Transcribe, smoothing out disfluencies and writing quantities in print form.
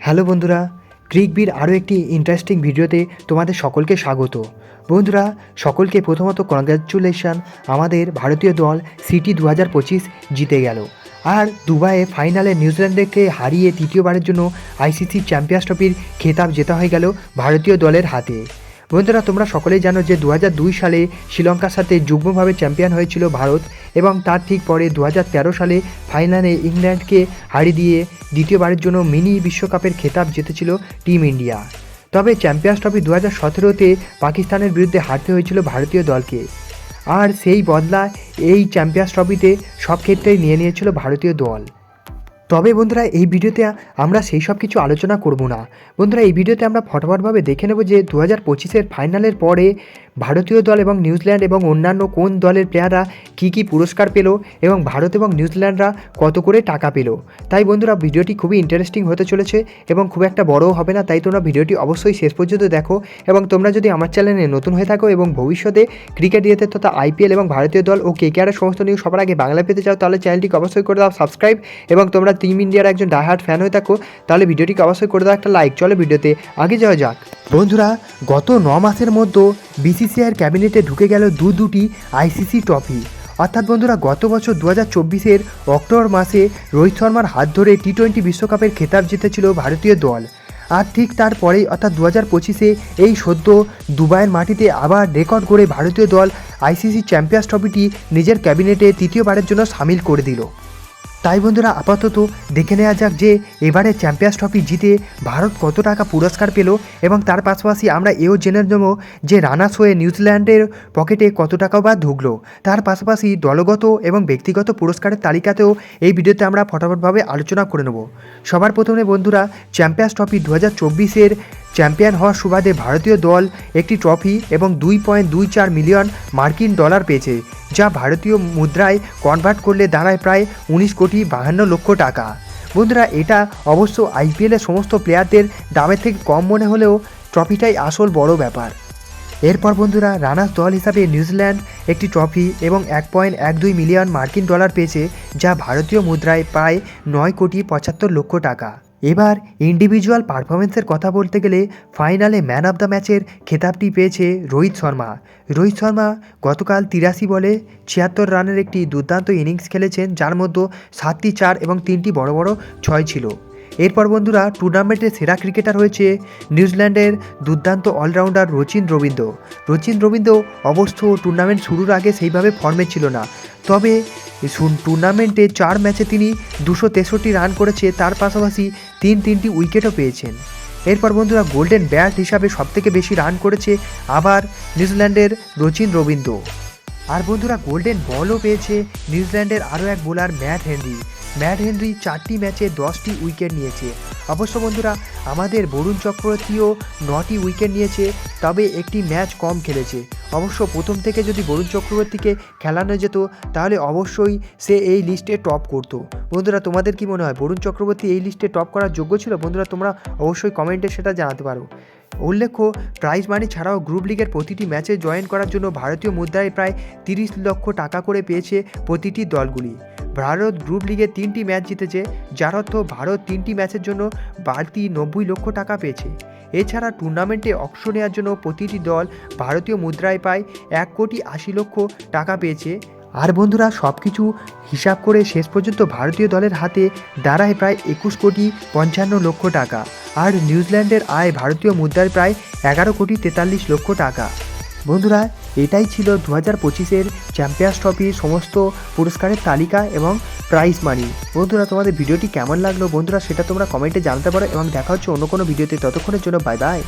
Hello বন্ধুরা, ক্রিকবির আরও একটি ইন্টারেস্টিং ভিডিওতে তোমাদের সকলকে স্বাগত। বন্ধুরা, সকলকে প্রথমত কংগ্র্যাচুলেশন, আমাদের ভারতীয় দল সিটি 2025 জিতে গেল। আর দুবাইয়ে ফাইনালে নিউজিল্যান্ডকে হারিয়ে তৃতীয়বারের জন্য আইসিসি চ্যাম্পিয়ন্স ট্রফির খেতাব জেতা হয়ে গেল ভারতীয় দলের হাতে। বন্ধুরা, তোমরা সকলেই জানো যে 2002 সালে শ্রীলঙ্কার সাথে যুগ্মভাবে চ্যাম্পিয়ন হয়েছিল ভারত, এবং তার ঠিক পরে 2013 সালে ফাইনালে ইংল্যান্ডকে হারিয়ে দিয়ে দ্বিতীয়বারের জন্য মিনি বিশ্বকাপের খেতাব জিতেছিল টিম ইন্ডিয়া। তবে চ্যাম্পিয়ন্স ট্রফি 2017-তে পাকিস্তানের বিরুদ্ধে হারতে হয়েছিল ভারতীয় দলকে, আর সেই বদলা এই চ্যাম্পিয়ন্স ট্রফিতে সব ক্ষেত্রেই নিয়ে নিয়েছিল ভারতীয় দল। তবে বন্ধুরা, এই ভিডিওতে আমরা সেই সব কিছু আলোচনা করব না। বন্ধুরা, এই ভিডিওতে আমরা ফটাফটভাবে দেখে নেব যে 2025-এর ফাইনালের পরে ভারতীয় দল এবং নিউজিল্যান্ড এবং অন্যান্য কোন দলের প্লেয়াররা কী কী পুরস্কার পেল এবং ভারত এবং নিউজিল্যান্ডরা কত করে টাকা পেল। তাই বন্ধুরা, ভিডিওটি খুবই ইন্টারেস্টিং হতে চলেছে এবং খুব একটা বড়ও হবে না, তাই তোমরা ভিডিওটি অবশ্যই শেষ পর্যন্ত দেখো। এবং তোমরা যদি আমার চ্যানেলে নতুন হয়ে থাকো এবং ভবিষ্যতে ক্রিকেট রিলেটেড তথা আইপিএল এবং ভারতীয় দল ও কেকেআরের সমস্ত নিউজ সবার আগে বাংলা পেতে চাও, তাহলে চ্যানেলটিকে অবশ্যই করে দাও সাবস্ক্রাইব। এবং তোমরা টিম ইন্ডিয়ার একজন ডাইহার্ড ফ্যান হয়ে থাকো, তাহলে ভিডিওটিকে অবশ্যই করে দাও একটা লাইক। চলো ভিডিওতে আগে যাওয়া যাক। বন্ধুরা, গত 9 মাসের মধ্যে বিসিসিআইয়ের ক্যাবিনেটে ঢুকে গেল দুটি আইসিসি ট্রফি। অর্থাৎ বন্ধুরা, গত বছর 2024-এর অক্টোবর মাসে রোহিত শর্মার হাত ধরে টি-20 বিশ্বকাপের খেতাব জিতেছিল ভারতীয় দল। আর ঠিক তারপরেই অর্থাৎ 2025-এ এই সদ্য দুবাইয়ের মাটিতে আবার রেকর্ড করে ভারতীয় দল আইসিসি চ্যাম্পিয়ন্স ট্রফিটি নিজের ক্যাবিনেটে তৃতীয়বারের জন্য সামিল করে দিল। তাই বন্ধুরা, আপাতত দেখে নেওয়া যাক যে এবারে চ্যাম্পিয়ন্স ট্রফি জিতে ভারত কত টাকা পুরস্কার পেল, এবং তার পাশাপাশি আমরা এও জেনে নেব যে রানার্স হয়ে নিউজিল্যান্ডের পকেটে কত টাকা বা ঢুকলো। তার পাশাপাশি দলগত এবং ব্যক্তিগত পুরস্কারের তালিকাতেও এই ভিডিওতে আমরা ফটাফটভাবে আলোচনা করে নেব। সবার প্রথমে বন্ধুরা, চ্যাম্পিয়ন্স ট্রফি 2024-এর চ্যাম্পিয়ন হওয়ার সুবাদে ভারতীয় দল একটি ট্রফি এবং 2.24 মিলিয়ন মার্কিন ডলার পেয়েছে, যা ভারতীয় মুদ্রায় কনভার্ট করলে দাঁড়ায় প্রায় 19,52,00,000 টাকা। বন্ধুরা, এটা অবশ্য আইপিএলের সমস্ত প্লেয়ারদের দামের থেকে কম মনে হলেও ট্রফিটাই আসল বড় ব্যাপার। এরপর বন্ধুরা, রানার্স দল হিসাবে নিউজিল্যান্ড একটি ট্রফি এবং 1.12 মিলিয়ন মার্কিন ডলার পেয়েছে, যা ভারতীয় মুদ্রায় প্রায় 9,75,00,000 টাকা। এবার ইন্ডিভিজুয়াল পারফরমেন্সের কথা বলতে গেলে ফাইনালে ম্যান অফ দ্য ম্যাচের খেতাবটি পেয়েছে রোহিত শর্মা। রোহিত শর্মা গতকাল 83 বলে 76 রানের একটি দুর্দান্ত ইনিংস খেলেছেন, যার মধ্যে 7টি 4 এবং 3টি বড় বড় 6 ছিল। এরপর বন্ধুরা, টুর্নামেন্টের সেরা ক্রিকেটার হয়েছে নিউজিল্যান্ডের দুর্দান্ত অলরাউন্ডার রচিন রবীন্দ্র অবশ্য টুর্নামেন্ট শুরুর আগে সেইভাবে ফর্মে ছিল না, তবে টুর্নামেন্টে 4 ম্যাচে তিনি 263 রান করেছে, তার পাশাপাশি 3টি উইকেটও পেয়েছেন। এরপর বন্ধুরা, গোল্ডেন ব্যাট হিসাবে সবথেকে বেশি রান করেছে আবার নিউজিল্যান্ডের রচিন রবীন্দ্র। আর বন্ধুরা, গোল্ডেন বলও পেয়েছে নিউজিল্যান্ডের আরও এক বোলার ম্যাট হেনরি 4টি ম্যাচে 10টি উইকেট নিয়েছে। অবশ্য বন্ধুরা, আমাদের বরুণ চক্রবর্তীও 9টি উইকেট নিয়েছে, তবে একটি ম্যাচ কম খেলেছে। অবশ্য প্রথম থেকে যদি বরুণ চক্রবর্তীকে খেলানো যেত তাহলে অবশ্যই সে এই লিস্টে টপ করত। বন্ধুরা, তোমাদের কি মনে হয় বরুণ চক্রবর্তী এই লিস্টে টপ করার যোগ্য ছিল? বন্ধুরা, তোমরা অবশ্যই কমেন্টে সেটা জানাতে পারো। উল্লেখ্য, প্রাইজ মানি ছাড়াও গ্রুপ লিগের প্রতিটি ম্যাচে জয়েন করার জন্য ভারতীয় মুদ্রায় প্রায় 30 লক্ষ টাকা করে পেয়েছে প্রতিটি দলগুলি। ভারত গ্রুপ লিগে 3টি ম্যাচ জিতেছে, যার অর্থ ভারত 3টি ম্যাচের জন্য বাড়তি 90 লক্ষ টাকা পেয়েছে। এছাড়া টুর্নামেন্টে অংশ নেওয়ার জন্য প্রতিটি দল ভারতীয় মুদ্রায় পায় 1,80,00,000 টাকা পেয়েছে। আর বন্ধুরা, সব কিছু হিসাব করে শেষ পর্যন্ত ভারতীয় দলের হাতে দাঁড়ায় প্রায় 21,55,00,000 টাকা। আর নিউজিল্যান্ডের আয় ভারতীয় মুদ্রায় প্রায় 11,43,00,000 টাকা। বন্ধুরা, এটাই ছিল 2025-এর চ্যাম্পিয়ন্স ট্রফির সমস্ত পুরস্কারের তালিকা এবং প্রাইজ মানি। বন্ধুরা, তোমাদের ভিডিওটি কেমন লাগলো বন্ধুরা সেটা তোমরা কমেন্টে জানাতে পারো, এবং দেখা হচ্ছে অন্য কোনো ভিডিওতে। ততক্ষণের জন্য বাই বাই।